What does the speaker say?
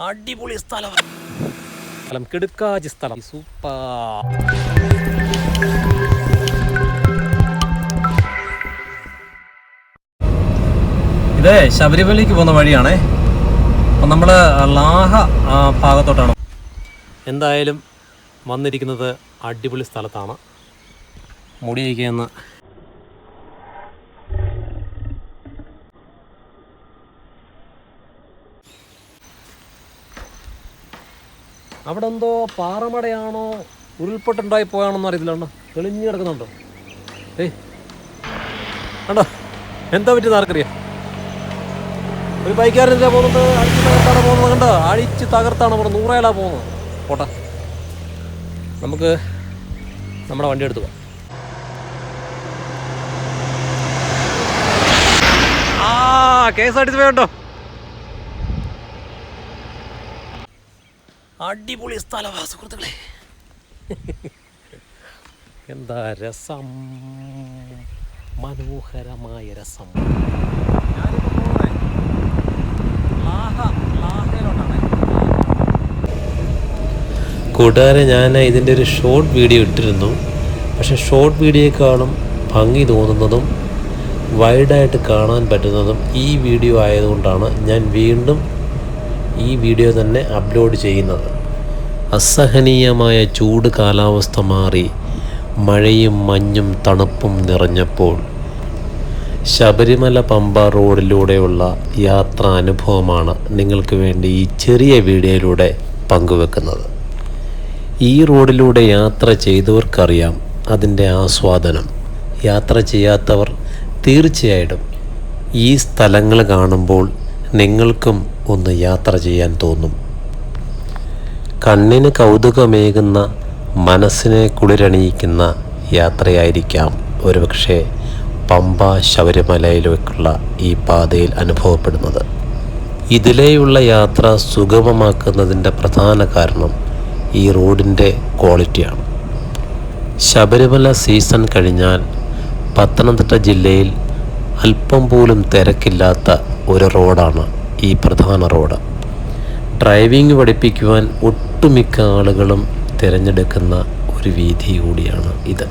അടിപൊളി സ്ഥലമാണ്. സ്ഥലം കിടുക്കാച്ചി സ്ഥലം, സൂപ്പർ. ഇത് ശബരിമലയ്ക്ക് പോകുന്ന വഴിയാണേ. അപ്പം നമ്മൾ ലാഹ ഭാഗത്തോട്ടാണ്. എന്തായാലും വന്നിരിക്കുന്നത് അടിപൊളി സ്ഥലത്താണ്. മുടിയൊക്കെയെന്ന് അവിടെ എന്തോ പാറമടയാണോ ഉരുൾപൊട്ടുണ്ടായി പോയാണോന്നും അറിയത്തില്ല. തെളിഞ്ഞു കിടക്കുന്നുണ്ടോ? കണ്ടോ എന്താ പറ്റിയത് ആർക്കറിയാം. ഒരു ബൈക്കാരനെന്താ പോകുന്നത്, അടിച്ച് തകർത്താണ് പോകുന്നത്. കണ്ടോ, അടിച്ച് തകർത്താണ് പോകുന്നത്. 100 പോകുന്നത്. പോട്ടെ, നമുക്ക് നമ്മുടെ വണ്ടി എടുത്തു പോകാം. KSRTC വേണ്ടോ? അടിപൊളി സ്ഥലവാ സുഹൃത്തുക്കളെ. എന്താ രസം, മനോഹരമായ രസം. കൂട്ടുകാരെ, ഞാൻ ഇതിൻ്റെ ഒരു ഷോർട്ട് വീഡിയോ ഇട്ടിരുന്നു. പക്ഷേ ഷോർട്ട് വീഡിയോയെക്കാളും ഭംഗി തോന്നുന്നതും വൈഡായിട്ട് കാണാൻ പറ്റുന്നതും ഈ വീഡിയോ ആയതുകൊണ്ടാണ് ഞാൻ വീണ്ടും ഈ വീഡിയോ തന്നെ അപ്ലോഡ് ചെയ്യുന്നത്. അസഹനീയമായ ചൂട് കാലാവസ്ഥ മാറി മഴയും മഞ്ഞും തണുപ്പും നിറഞ്ഞപ്പോൾ ശബരിമല പമ്പ റോഡിലൂടെയുള്ള യാത്രാ അനുഭവമാണ് നിങ്ങൾക്ക് വേണ്ടി ഈ ചെറിയ വീഡിയോയിലൂടെ പങ്കുവെക്കുന്നത്. ഈ റോഡിലൂടെ യാത്ര ചെയ്തവർക്കറിയാം അതിൻ്റെ ആസ്വാദനം. യാത്ര ചെയ്യാത്തവർ തീർച്ചയായിട്ടും ഈ സ്ഥലങ്ങൾ കാണുമ്പോൾ നിങ്ങൾക്കും ഒന്ന് യാത്ര ചെയ്യാൻ തോന്നും. കണ്ണിന് കൗതുകമേകുന്ന, മനസ്സിനെ കുളിരണിയിക്കുന്ന യാത്രയായിരിക്കാം ഒരുപക്ഷെ പമ്പ ശബരിമലയിലേക്കുള്ള ഈ പാതയിൽ അനുഭവപ്പെടുന്നത്. ഇതിലെയുള്ള യാത്ര സുഗമമാക്കുന്നതിൻ്റെ പ്രധാന കാരണം ഈ റോഡിൻ്റെ ക്വാളിറ്റിയാണ്. ശബരിമല സീസൺ കഴിഞ്ഞാൽ പത്തനംതിട്ട ജില്ലയിൽ അല്പം പോലും തിരക്കില്ലാത്ത ഒരു റോഡാണ് ഈ പ്രധാന റോഡ്. ഡ്രൈവിംഗ് പഠിപ്പിക്കുവാൻ ഒട്ടുമിക്ക ആളുകളും തിരഞ്ഞെടുക്കുന്ന ഒരു വീഥി കൂടിയാണ് ഇത്.